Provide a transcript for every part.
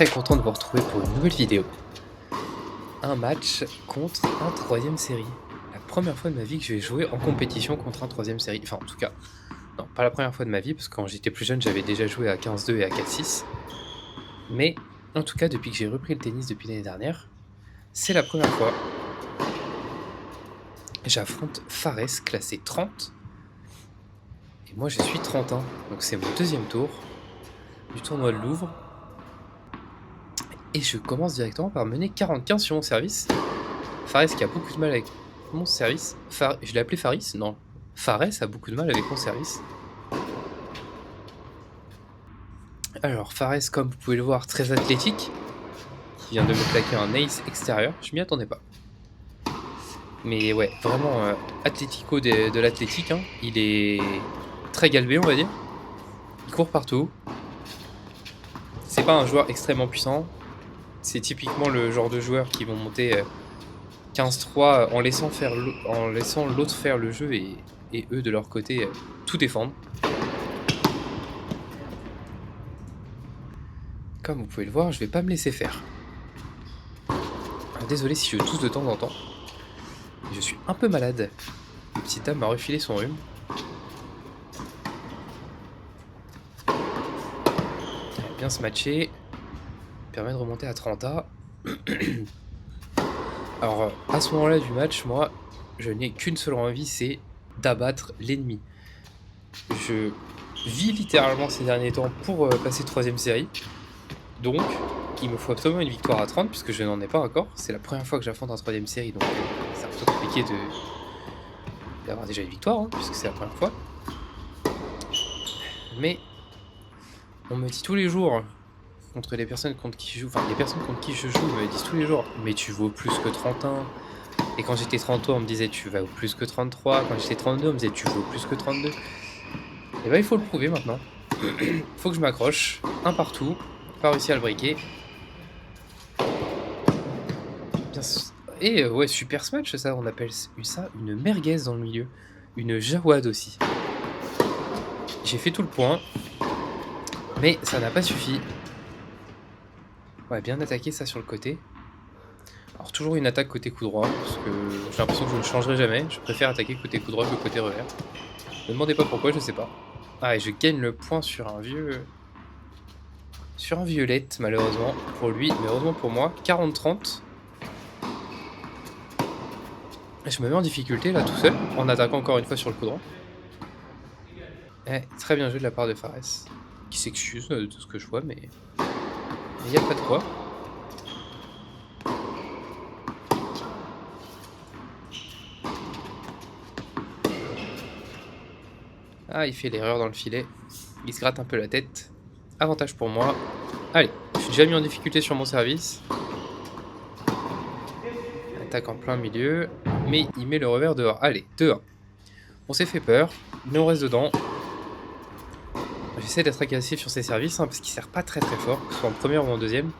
très content de vous retrouver pour une nouvelle vidéo. Un match contre un troisième série. La première fois de ma vie que je vais jouer en compétition contre un troisième série. Enfin, en tout cas, non, pas la première fois de ma vie, parce que quand j'étais plus jeune, j'avais déjà joué à 15-2 et à 4-6. Mais, en tout cas, depuis que j'ai repris le tennis depuis l'année dernière, c'est la première fois. J'affronte Fares, classé 30. Et moi, je suis 31. Donc c'est mon deuxième tour du tournoi de Louvre. Et je commence directement par mener 40-15 sur mon service. Fares qui a beaucoup de mal avec mon service. Je l'ai appelé Faris? Non. Fares a beaucoup de mal avec mon service. Alors, Fares, comme vous pouvez le voir, très athlétique. Qui vient de me plaquer un ace extérieur. Je m'y attendais pas. Mais ouais, vraiment athlético de l'athlétique. Hein. Il est très galbé, on va dire. Il court partout. C'est pas un joueur extrêmement puissant. C'est typiquement le genre de joueurs qui vont monter 15-3 en laissant l'autre faire le jeu et eux de leur côté tout défendre. Comme vous pouvez le voir, je vais pas me laisser faire. Désolé si je tousse de temps en temps. Je suis un peu malade. Le petit homme m'a refilé son rhume. Bien se matcher. Permet de remonter à 30A. Alors, à ce moment-là du match, moi, je n'ai qu'une seule envie, c'est d'abattre l'ennemi. Je vis littéralement ces derniers temps pour passer troisième série. Donc, il me faut absolument une victoire à 30, puisque je n'en ai pas encore. C'est la première fois que j'affronte un troisième série, donc c'est un peu compliqué d'avoir déjà une victoire, hein, puisque c'est la première fois. Mais, on me dit tous les jours... contre les personnes contre qui je joue, enfin les personnes contre qui je joue me disent tous les jours mais tu vaux plus que 31. Et quand j'étais 33 on me disait tu vaux plus que 33. Quand j'étais 32 on me disait tu vaux plus que 32. Et bah il faut le prouver maintenant. Faut que je m'accroche. Un partout. Pas réussi à le briquer. Bien... Et ouais, super smash ça, on appelle ça une merguez dans le milieu. Une jawad aussi. J'ai fait tout le point. Mais ça n'a pas suffi. Ouais, bien attaqué ça sur le côté. Alors toujours une attaque côté coup droit, parce que j'ai l'impression que je ne changerai jamais. Je préfère attaquer côté coup droit que côté revers. Ne me demandez pas pourquoi, je sais pas. Ah, et je gagne le point sur un vieux... sur un violette, malheureusement pour lui, mais heureusement pour moi. 40-30. Je me mets en difficulté là tout seul, en attaquant encore une fois sur le coup droit. Eh, très bien joué de la part de Fares, qui s'excuse de tout ce que je vois, mais il n'y a pas de quoi. Ah, il fait l'erreur dans le filet. Il se gratte un peu la tête. Avantage pour moi. Allez, je suis déjà mis en difficulté sur mon service. Attaque en plein milieu. Mais il met le revers dehors. Allez, 2-1. On s'est fait peur. Mais on reste dedans. J'essaie d'être agressif sur ses services, hein, parce qu'il sert pas très très fort, que ce soit en première ou en deuxième.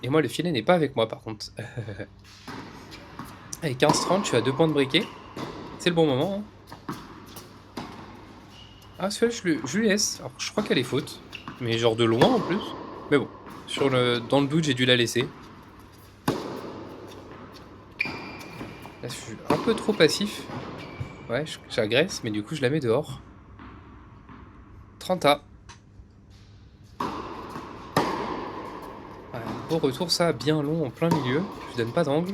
Et moi, le filet n'est pas avec moi par contre. Allez, 15-30, je suis à 2 points de briquet. C'est le bon moment. Hein. Ah, celui-là, je lui laisse. Alors, je crois qu'elle est faute. Mais genre de loin en plus. Mais bon, dans le doute, j'ai dû la laisser. Là, je suis un peu trop passif. Ouais, j'agresse, mais du coup, je la mets dehors. 30A. Voilà, beau retour, ça, bien long, en plein milieu. Je donne pas d'angle.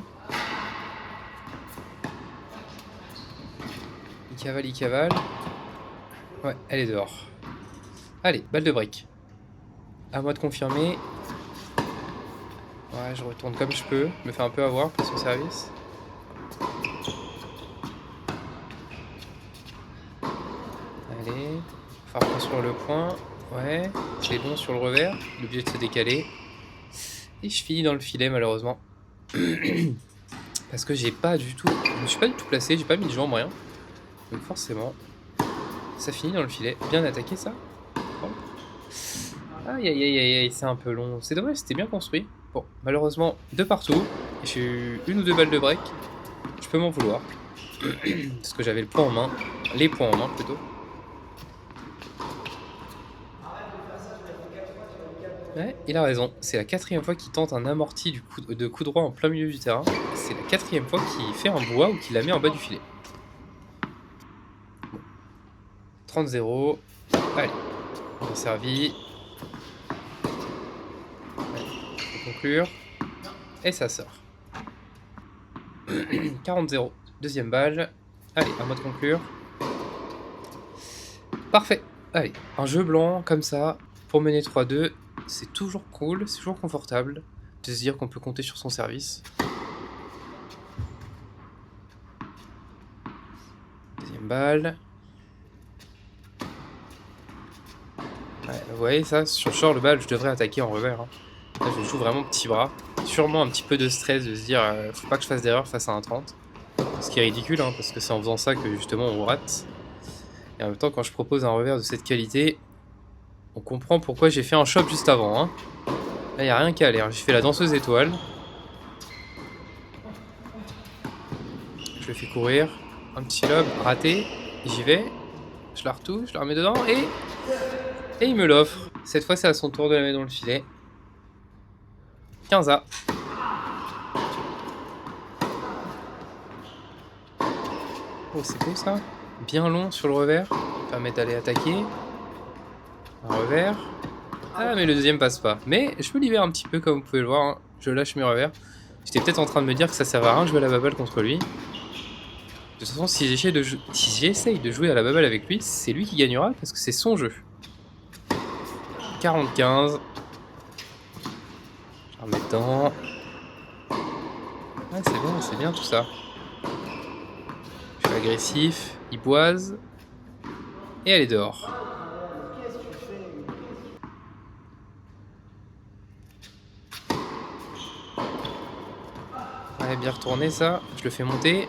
Il cavale. Ouais, elle est dehors. Allez, balle de break. À moi de confirmer. Ouais, je retourne comme je peux. Je me fais un peu avoir pour son service. Allez. Faire sur le point. Ouais, c'est bon sur le revers. Il est obligé de se décaler. Et je finis dans le filet malheureusement. Parce que j'ai pas du tout... Je me suis pas du tout placé, j'ai pas mis de jambes, rien. Donc forcément, ça finit dans le filet. Bien attaqué ça. Bon. Aïe aïe aïe aïe aïe, c'est un peu long. C'est dommage, c'était bien construit. Bon, malheureusement, de partout. J'ai eu 1 ou 2 balles de break. Je peux m'en vouloir. Parce que j'avais le point en main. Les points en main plutôt. Ouais, il a raison. C'est la 4e fois qu'il tente un amorti de coup droit en plein milieu du terrain. C'est la 4e fois qu'il fait un bois ou qu'il la met en bas du filet. Bon. 30-0. Allez, on est servi. Allez, faut conclure. Et ça sort. 40-0. Deuxième balle. Allez, à moi de conclure. Parfait. Allez, un jeu blanc comme ça pour mener 3-2. C'est toujours cool, c'est toujours confortable de se dire qu'on peut compter sur son service. Deuxième balle. Ouais, vous voyez ça, sur short le bal, je devrais attaquer en revers. Hein. Là, je joue vraiment petit bras. Sûrement un petit peu de stress de se dire faut pas que je fasse d'erreur face à un 30. Ce qui est ridicule, hein, parce que c'est en faisant ça que justement on rate. Et en même temps, quand je propose un revers de cette qualité, on comprend pourquoi j'ai fait un chop juste avant. Hein. Là, il n'y a rien qu'à aller. Hein. J'ai fait la danseuse étoile. Je le fais courir. Un petit lob raté. J'y vais. Je la retouche, je la remets dedans et il me l'offre. Cette fois, c'est à son tour de la mettre dans le filet. 15A. Oh, c'est beau ça. Bien long sur le revers. Permet d'aller attaquer. Un revers. Ah, mais le deuxième passe pas. Mais je me libère un petit peu, comme vous pouvez le voir. Hein. Je lâche mes revers. J'étais peut-être en train de me dire que ça sert à rien de jouer à la baballe contre lui. De toute façon, si j'essaye de jouer à la baballe avec lui, c'est lui qui gagnera parce que c'est son jeu. 45. Je la remets dedans. Ouais, c'est bien tout ça. Je suis agressif, il boise. Et elle est dehors. Ouais, bien retourné ça. Je le fais monter.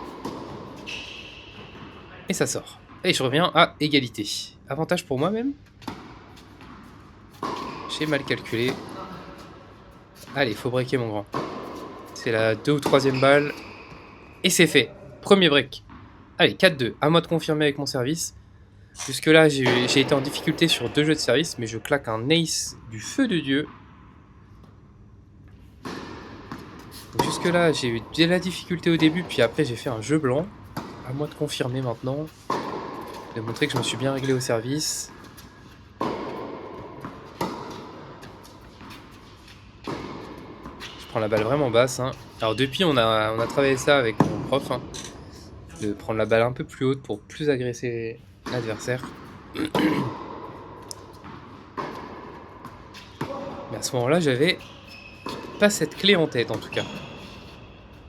Et ça sort. Et je reviens à égalité. Avantage pour moi même. J'ai mal calculé. Allez, faut breaker mon grand. C'est la 2 ou 3e balle. Et c'est fait. Premier break. Allez, 4-2. À moi de confirmer avec mon service. Jusque là, j'ai été en difficulté sur 2 jeux de service, mais je claque un ace du feu de Dieu. Jusque là, j'ai eu de la difficulté au début, puis après j'ai fait un jeu blanc. À moi de confirmer maintenant. De montrer que je me suis bien réglé au service. Je prends la balle vraiment basse. Hein. Alors depuis, on a travaillé ça avec mon prof. Hein, de prendre la balle un peu plus haute pour plus agresser l'adversaire. Mais à ce moment-là, j'avais pas cette clé en tête en tout cas.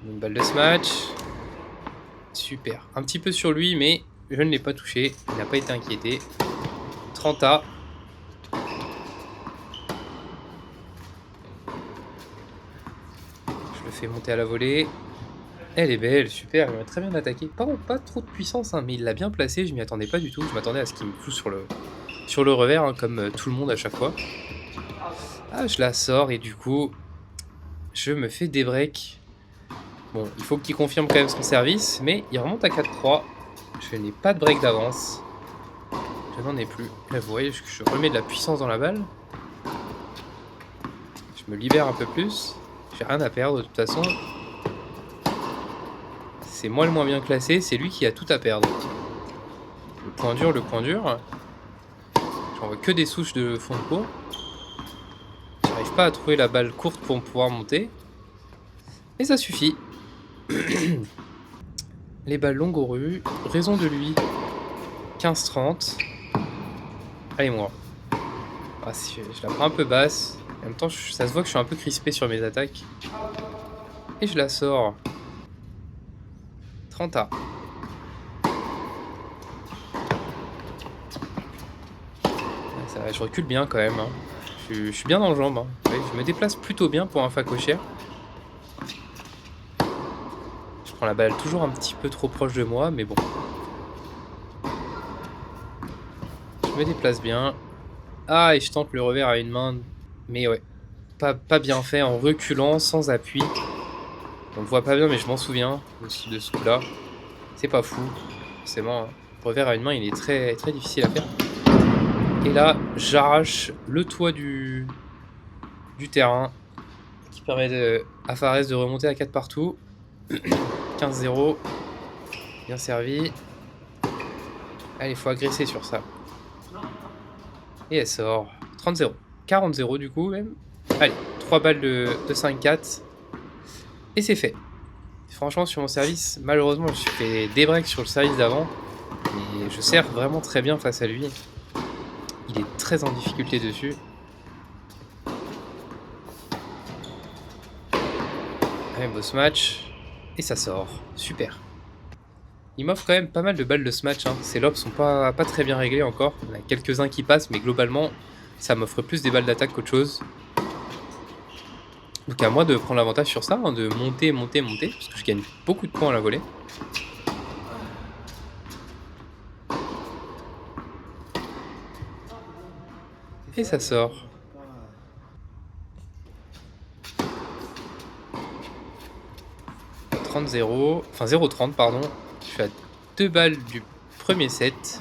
Une balle de smash. Super. Un petit peu sur lui, mais je ne l'ai pas touché. Il n'a pas été inquiété. 30A. Je le fais monter à la volée. Elle est belle, super. Il m'a très bien attaqué. Par contre, pas trop de puissance, hein, mais il l'a bien placé. Je m'y attendais pas du tout. Je m'attendais à ce qu'il me fout sur le revers, hein, comme tout le monde à chaque fois. Ah, je la sors et du coup, je me fais des breaks. Bon, il faut qu'il confirme quand même son service, mais il remonte à 4-3. Je n'ai pas de break d'avance. Je n'en ai plus. Là, vous voyez, je remets de la puissance dans la balle. Je me libère un peu plus. J'ai rien à perdre de toute façon. C'est moi le moins bien classé, c'est lui qui a tout à perdre. Le point dur, le point dur. J'en vois que des souches de fond de cours. J'arrive pas à trouver la balle courte pour pouvoir monter. Mais ça suffit. Les balles longues aux rues. Raison de lui. 15-30. Allez, moi. Ah, je la prends un peu basse. En même temps, ça se voit que je suis un peu crispé sur mes attaques. Et je la sors. 30A. Ça va, je recule bien quand même. Hein. Je suis bien dans le jambe. Hein. Ouais, je me déplace plutôt bien pour un facochère. Je prends la balle toujours un petit peu trop proche de moi, mais bon. Je me déplace bien. Ah, et je tente le revers à une main. Mais ouais, pas bien fait en reculant, sans appui. On le voit pas bien, mais je m'en souviens de ce coup-là. C'est pas fou, forcément. Hein. Le revers à une main, il est très difficile à faire. Et là, j'arrache le toit du du terrain qui permet à Fares de remonter à 4 partout. 15-0. Bien servi. Allez, il faut agresser sur ça. Et elle sort. 30-0. 40-0 du coup même. Allez, 3 balles de 5-4. Et c'est fait. Franchement, sur mon service, malheureusement, je fais des breaks sur le service d'avant. Et je sers vraiment très bien face à lui. Il est très en difficulté dessus. Allez, beau match. Et ça sort. Super. Il m'offre quand même pas mal de balles de ce match. Hein. Ses lobs sont pas très bien réglés encore. Il y en a quelques-uns qui passent, mais globalement, ça m'offre plus des balles d'attaque qu'autre chose. Donc à moi de prendre l'avantage sur ça, hein, de monter, parce que je gagne beaucoup de points à la volée. Et ça sort. Enfin 0,30 pardon. Je suis à 2 balles du premier set.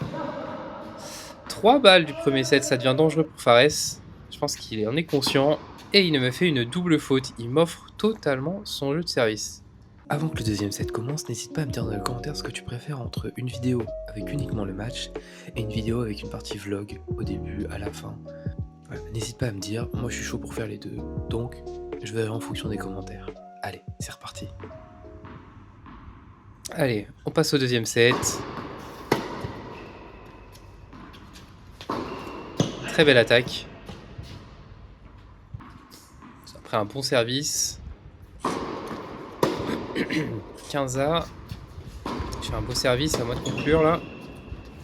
3 balles du premier set, ça devient dangereux pour Fares. Je pense qu'il en est conscient. Et il me fait une double faute. Il m'offre totalement son jeu de service. Avant que le deuxième set commence, n'hésite pas à me dire dans les commentaires ce que tu préfères entre une vidéo avec uniquement le match et une vidéo avec une partie vlog au début, à la fin. Voilà, n'hésite pas à me dire, moi je suis chaud pour faire les deux, donc je verrai en fonction des commentaires. Allez, c'est reparti. Allez, on passe au deuxième set. Très belle attaque. Après un bon service. 15A. Je fais un beau service, à moi de conclure là.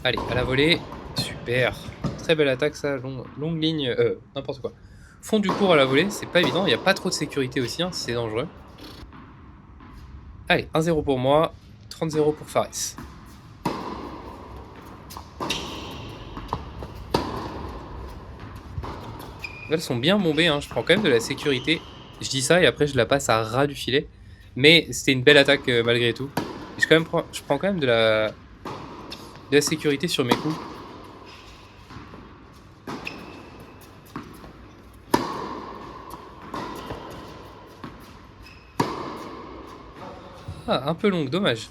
Allez, à la volée. Super. Très belle attaque ça, longue ligne, n'importe quoi. Fond du cours à la volée, c'est pas évident, il n'y a pas trop de sécurité aussi, hein, c'est dangereux. Allez, 1-0 pour moi, 30-0 pour Fares. Elles sont bien bombées, hein, je prends quand même de la sécurité. Je dis ça et après je la passe à ras du filet. Mais c'était une belle attaque malgré tout. Et je prends quand même de la sécurité sur mes coups. Ah, un peu longue, dommage.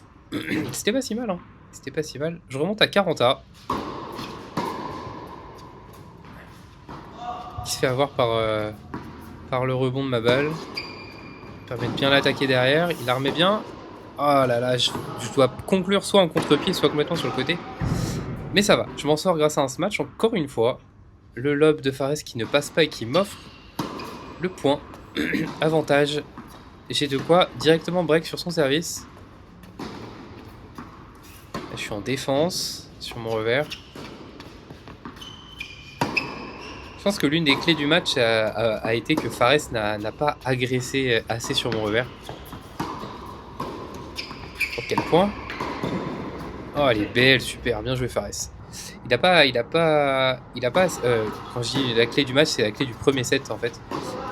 C'était pas si mal, hein. C'était pas si mal. Je remonte à 40A. Il se fait avoir par le rebond de ma balle. Permet de bien l'attaquer derrière. Il la remet bien. Oh là là, je dois conclure soit en contre-pied, soit complètement sur le côté. Mais ça va, je m'en sors grâce à un match. Encore une fois, le lob de Fares qui ne passe pas et qui m'offre le point. Avantage. J'ai de quoi directement break sur son service. Là, je suis en défense sur mon revers. Je pense que l'une des clés du match a été que Fares n'a pas agressé assez sur mon revers. Pour quel point? Oh, elle est belle, super, bien joué Fares. Il a pas, quand je dis la clé du match, c'est la clé du premier set en fait.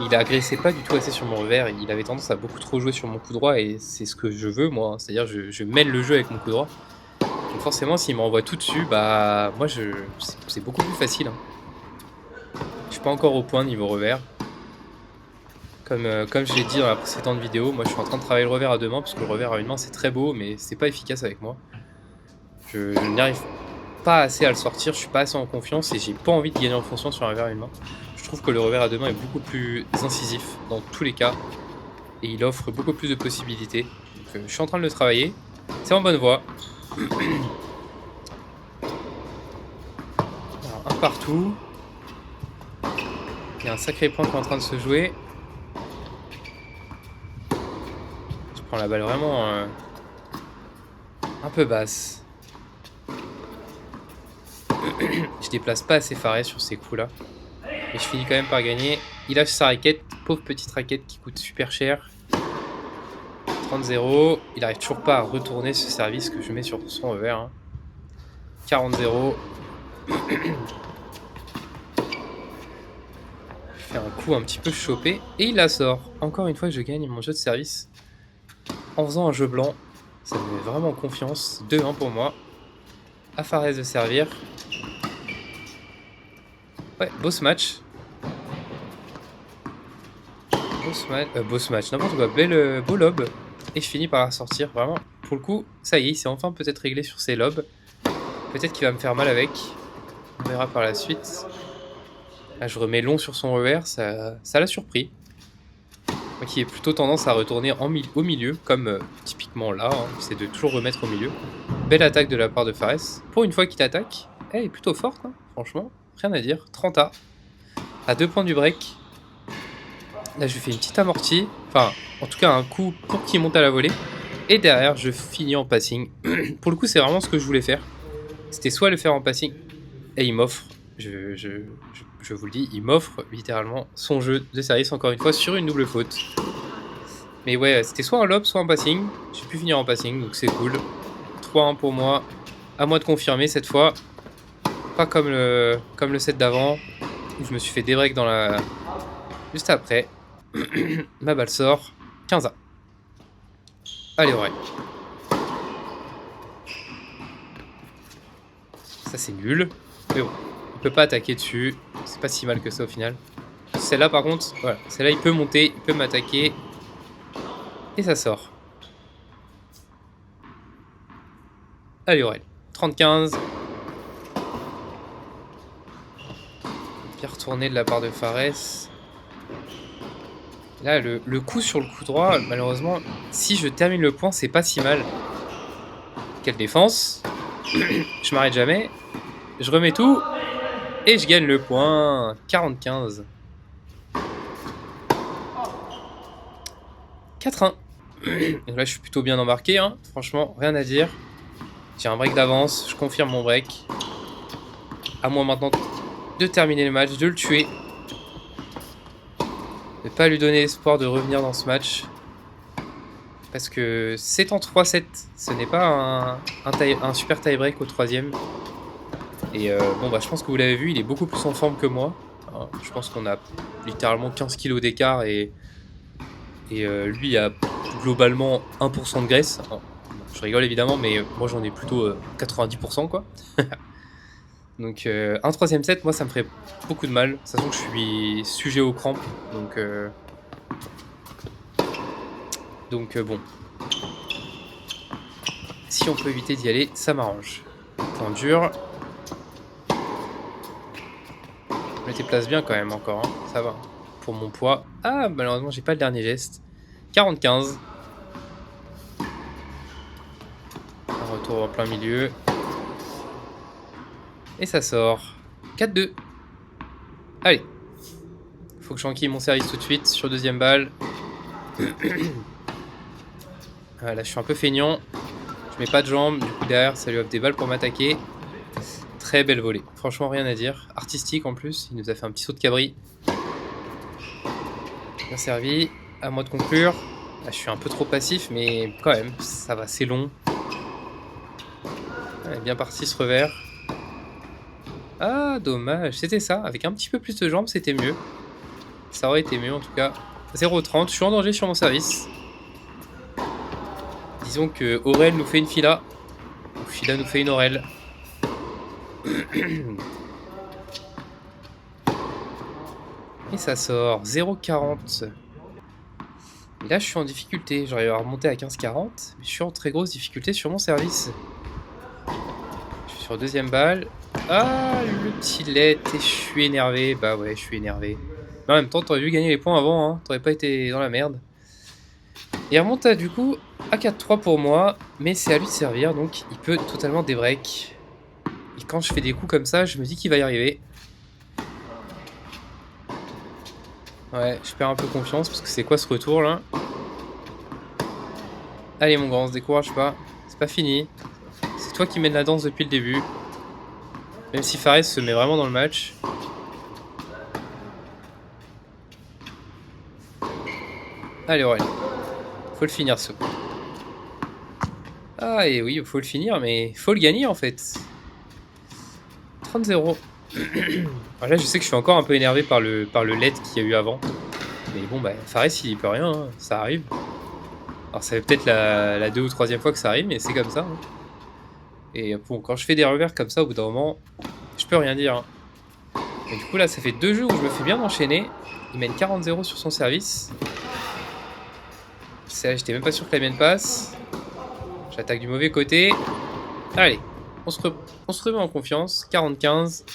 Il a agressé pas du tout assez sur mon revers, il avait tendance à beaucoup trop jouer sur mon coup droit et c'est ce que je veux moi, c'est-à-dire je mène le jeu avec mon coup droit. Donc forcément s'il m'envoie tout dessus, bah moi c'est beaucoup plus facile. Hein. Je suis pas encore au point niveau revers. Comme je l'ai dit dans la précédente vidéo, moi je suis en train de travailler le revers à deux mains parce que le revers à une main c'est très beau mais c'est pas efficace avec moi. Je n'y arrive pas assez à le sortir, je suis pas assez en confiance et j'ai pas envie de gagner en fonction sur un revers à une main. Je trouve que le revers à deux mains est beaucoup plus incisif dans tous les cas et il offre beaucoup plus de possibilités. Donc, je suis en train de le travailler, c'est en bonne voie. Alors, un partout. Il y a un sacré point qui est en train de se jouer. Je prends la balle vraiment un peu basse. Je déplace pas assez Fares sur ces coups là. Et je finis quand même par gagner. Il lâche sa raquette, pauvre petite raquette qui coûte super cher. 30-0. Il arrive toujours pas à retourner ce service que je mets sur son revers. Hein. 40-0. Je fais un coup un petit peu chopé et il la sort. Encore une fois, je gagne mon jeu de service en faisant un jeu blanc. Ça me met vraiment confiance. 2-1 pour moi. À Fares de servir. Ouais, beau ce match. Beau smash, n'importe quoi. Beau lob. Et je finis par la sortir, vraiment. Pour le coup, ça y est, il s'est enfin peut-être réglé sur ses lobs. Peut-être qu'il va me faire mal avec. On verra par la suite. Là, je remets long sur son revers, ça l'a surpris. Moi qui ai plutôt tendance à retourner au milieu, comme typiquement là, hein, c'est de toujours remettre au milieu. Belle attaque de la part de Fares. Pour une fois qu'il t'attaque, elle est plutôt forte, hein, franchement, rien à dire. 30A, à 2 points du break. Là, je lui fais une petite amortie, enfin, en tout cas un coup pour qu'il monte à la volée. Et derrière, je finis en passing. Pour le coup, c'est vraiment ce que je voulais faire. C'était soit le faire en passing, et il m'offre, je vous le dis, il m'offre littéralement son jeu de service encore une fois sur une double faute. Mais ouais, c'était soit un lob, soit un passing. J'ai pu finir en passing, donc c'est cool. 3-1 pour moi. À moi de confirmer cette fois. Pas comme le set d'avant, où je me suis fait des breaks dans la... juste après. Ma balle sort. 15A. Allez, ouais. Ça, c'est nul. Mais bon, il peut pas attaquer dessus. C'est pas si mal que ça au final. Celle-là, par contre, voilà. Celle-là, il peut monter, il peut m'attaquer. Et ça sort. Allez, Aurel. 30-15. Bien retourné de la part de Fares. Là, le coup sur le coup droit, malheureusement, si je termine le point, c'est pas si mal. Quelle défense. Je m'arrête jamais. Je remets tout. Et je gagne le point. 40-15. 4-1. Donc là, je suis plutôt bien embarqué. Hein. Franchement, rien à dire. J'ai un break d'avance. Je confirme mon break. À moi maintenant de terminer le match, de le tuer. De ne pas lui donner espoir de revenir dans ce match. Parce que c'est en 3-7. Ce n'est pas un super tie-break au troisième. Et bon, bah, je pense que vous l'avez vu, il est beaucoup plus en forme que moi. Hein, je pense qu'on a littéralement 15 kilos d'écart et lui il a globalement 1% de graisse. Hein, je rigole évidemment, mais moi j'en ai plutôt 90% quoi. Donc un troisième set, moi ça me ferait beaucoup de mal. De toute façon, je suis sujet aux crampes. Donc bon. Si on peut éviter d'y aller, ça m'arrange. Point dur. Je me déplace bien quand même encore, hein. Ça va. Pour mon poids. Ah, malheureusement, j'ai pas le dernier geste. 40-15. Un retour en plein milieu. Et ça sort. 4-2. Allez. Faut que j'enquille mon service tout de suite sur deuxième balle. Là, je suis un peu feignant. Je mets pas de jambes. Du coup, derrière, ça lui offre des balles pour m'attaquer. Très belle volée. Franchement, rien à dire. Artistique en plus. Il nous a fait un petit saut de cabri. Bien servi. À moi de conclure. Là, je suis un peu trop passif, mais quand même, ça va, c'est long. Bien parti ce revers. Ah, dommage. C'était ça. Avec un petit peu plus de jambes, c'était mieux. Ça aurait été mieux en tout cas. 0-30. Je suis en danger sur mon service. Disons que Aurel nous fait une Fila. Ou Fila nous fait une Aurel. Et ça sort 0-40. Et là je suis en difficulté. J'arrive à remonter à 15-40. Mais je suis en très grosse difficulté sur mon service. Je suis sur deuxième balle. Ah, le petit let. Et je suis énervé. Bah ouais, je suis énervé. Mais en même temps, t'aurais dû gagner les points avant. Hein. T'aurais pas été dans la merde. Il remonte à, du coup à 4-3 pour moi. Mais c'est à lui de servir. Donc il peut totalement débreak. Et quand je fais des coups comme ça, je me dis qu'il va y arriver. Ouais, je perds un peu confiance parce que c'est quoi ce retour là? Allez mon grand, on se décourage pas. C'est pas fini. C'est toi qui mène la danse depuis le début. Même si Fares se met vraiment dans le match. Allez Aurel. Faut le finir ce coup. Ah et oui, faut le finir, mais faut le gagner en fait. 30-0. Alors là je sais que je suis encore un peu énervé par le LED qu'il y a eu avant. Mais bon bah Fares il peut rien, hein. Ça arrive. Alors ça fait peut-être la 2 ou 3e fois que ça arrive, mais c'est comme ça. Hein. Et bon, quand je fais des revers comme ça, au bout d'un moment, je peux rien dire. Hein. Et du coup là ça fait 2 jeux où je me fais bien enchaîner. Il mène 40-0 sur son service. Celle-là, j'étais même pas sûr que la mienne passe. J'attaque du mauvais côté. Allez, on se remet en confiance. 40-15.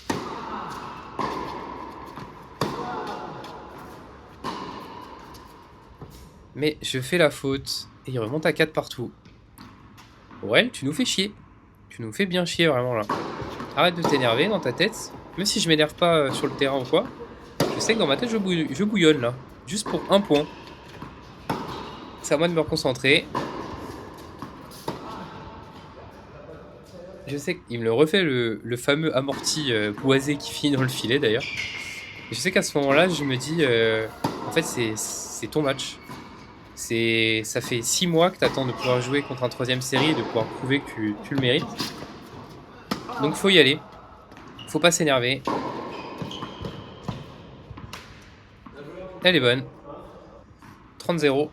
Mais je fais la faute. Et il remonte à 4 partout. Aurel, tu nous fais chier. Tu nous fais bien chier vraiment là. Arrête de t'énerver dans ta tête. Même si je m'énerve pas sur le terrain ou quoi. Je sais que dans ma tête je bouillonne là. Juste pour un point. C'est à moi de me reconcentrer. Je sais qu'il me le refait le fameux amorti boisé qui finit dans le filet d'ailleurs. Et je sais qu'à ce moment-là, je me dis, en fait, c'est ton match. Ça fait 6 mois que tu attends de pouvoir jouer contre un 3ème série et de pouvoir prouver que tu le mérites. Donc faut y aller. Faut pas s'énerver. Elle est bonne. 30-0.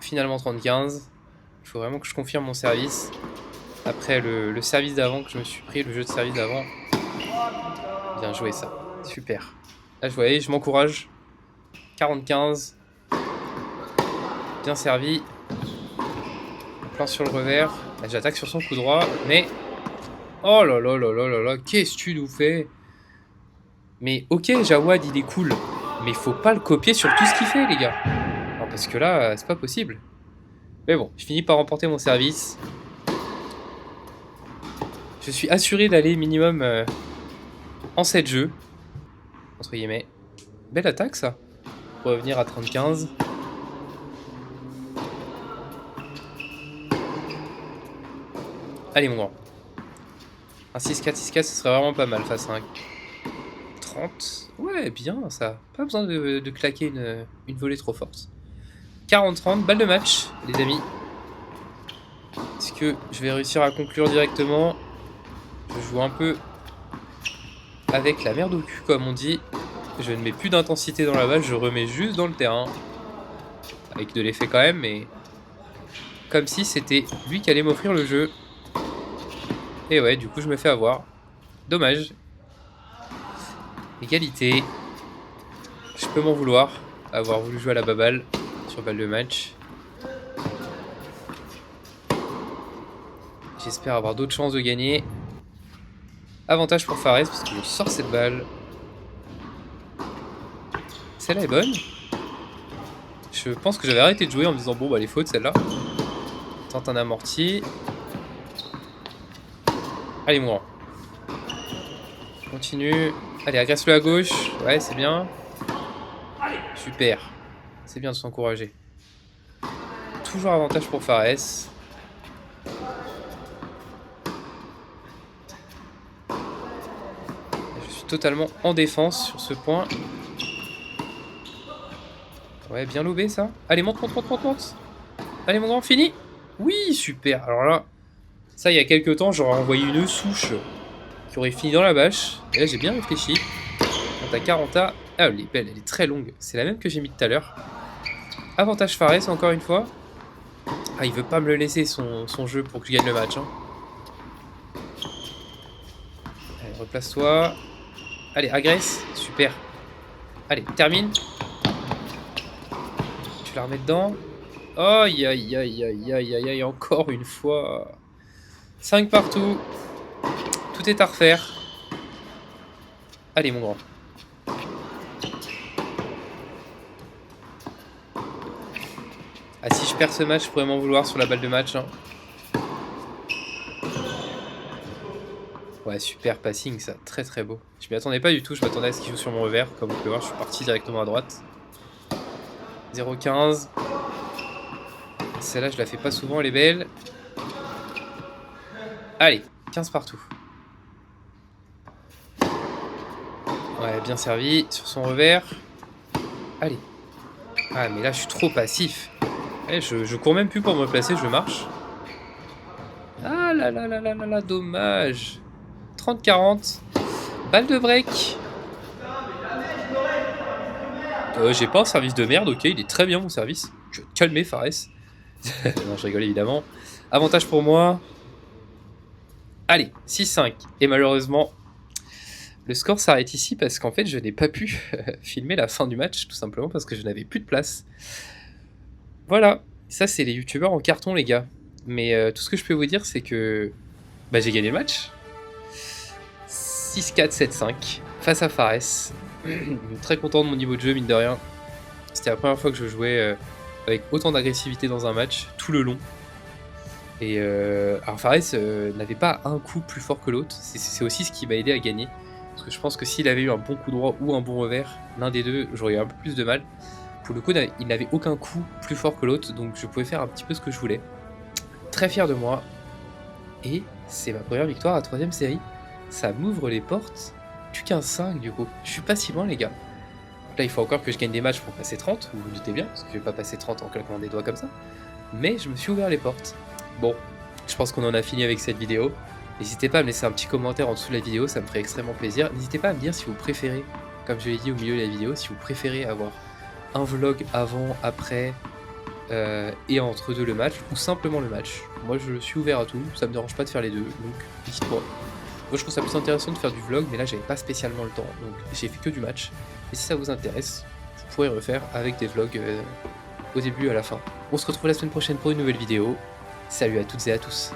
Finalement 30-15. Il faut vraiment que je confirme mon service. Après le service d'avant que je me suis pris, le jeu de service d'avant. Bien joué ça. Super. Là je voyais, je m'encourage. 40-15. Bien servi. Plan sur le revers. Là, j'attaque sur son coup droit. Mais... Oh là là là là là là. Qu'est-ce que tu nous fais? Mais ok, Jawad il est cool. Mais faut pas le copier sur tout ce qu'il fait les gars. Non, parce que là, c'est pas possible. Mais bon, je finis par remporter mon service. Je suis assuré d'aller minimum en 7 jeux. Entre guillemets. Belle attaque ça. Pour revenir à 30-15. Allez mon grand. Un 6-4, 6-4, ce serait vraiment pas mal face à un 30. Ouais, bien ça. Pas besoin de claquer une volée trop forte. 40-30, balle de match, les amis. Est-ce que je vais réussir à conclure directement? Je joue un peu avec la merde au cul, comme on dit. Je ne mets plus d'intensité dans la balle, je remets juste dans le terrain. Avec de l'effet quand même, mais... Comme si c'était lui qui allait m'offrir le jeu. Et ouais, du coup, je me fais avoir. Dommage. Égalité. Je peux m'en vouloir, avoir voulu jouer à la baballe sur balle de match. J'espère avoir d'autres chances de gagner. Avantage pour Fares parce que je sors cette balle. Celle-là est bonne. Je pense que j'avais arrêté de jouer en me disant bon bah les fautes celle-là. Tente un amorti. Allez mon grand. Continue. Allez, agresse-le à gauche. Ouais, c'est bien. Super. C'est bien de s'encourager. Toujours avantage pour Fares. Je suis totalement en défense sur ce point. Ouais, bien lobé ça. Allez, monte. Allez mon grand, fini. Oui, super. Alors là, ça il y a quelques temps, j'aurais envoyé une souche qui aurait fini dans la bâche. Et là, j'ai bien réfléchi. Quand t'as 40A... Ah, elle est belle, elle est très longue. C'est la même que j'ai mis tout à l'heure. Avantage Fares, encore une fois. Ah, il veut pas me le laisser, son jeu, pour que je gagne le match. Hein. Allez, replace-toi. Allez, agresse. Super. Allez, termine. Tu la remets dedans. Aïe, aïe, aïe, aïe, aïe, aïe, aïe, encore une fois. 5 partout. Tout est à refaire. Allez, mon grand. Ah, si je perds ce match, je pourrais m'en vouloir sur la balle de match. Hein. Ouais, super passing, ça. Très très beau. Je m'y attendais pas du tout. Je m'attendais à ce qu'il joue sur mon revers. Comme vous pouvez voir, je suis parti directement à droite. 0-15. Celle-là, je la fais pas souvent, elle est belle. Allez, 15 partout. Ouais, bien servi. Sur son revers. Allez. Ah, mais là, je suis trop passif. Ouais, je cours même plus pour me placer, je marche. Ah là là là là là là, dommage. 30-40. Balle de break. J'ai pas un service de merde, ok, il est très bien mon service. Je vais te calmer, Fares. Non, je rigole évidemment. Avantage pour moi. Allez, 6-5. Et malheureusement, le score s'arrête ici parce qu'en fait, je n'ai pas pu filmer la fin du match, tout simplement parce que je n'avais plus de place. Voilà. Ça, c'est les youtubeurs en carton, les gars. Mais tout ce que je peux vous dire, c'est que bah, j'ai gagné le match. 6-4, 7-5 face à Fares. Très content de mon niveau de jeu, mine de rien. C'était la première fois que je jouais avec autant d'agressivité dans un match, tout le long. Et alors Fares n'avait pas un coup plus fort que l'autre. C'est aussi ce qui m'a aidé à gagner. Parce que je pense que s'il avait eu un bon coup droit ou un bon revers, l'un des deux, j'aurais eu un peu plus de mal. Pour le coup, il n'avait aucun coup plus fort que l'autre, donc je pouvais faire un petit peu ce que je voulais. Très fier de moi. Et c'est ma première victoire à 3ème série. Ça m'ouvre les portes du 15-5 du coup. Je suis pas si loin, les gars. Donc là, il faut encore que je gagne des matchs pour passer 30, vous vous doutez bien, parce que je vais pas passer 30 en claquant des doigts comme ça. Mais je me suis ouvert les portes. Bon, je pense qu'on en a fini avec cette vidéo. N'hésitez pas à me laisser un petit commentaire en dessous de la vidéo, ça me ferait extrêmement plaisir. N'hésitez pas à me dire si vous préférez, comme je l'ai dit au milieu de la vidéo, si vous préférez avoir un vlog avant, après et entre deux le match, ou simplement le match. Moi je suis ouvert à tout, ça me dérange pas de faire les deux, donc dites-moi. Moi je trouve ça plus intéressant de faire du vlog, mais là j'avais pas spécialement le temps, donc j'ai fait que du match. Et si ça vous intéresse, vous pourrez refaire avec des vlogs au début et à la fin. On se retrouve la semaine prochaine pour une nouvelle vidéo. Salut à toutes et à tous.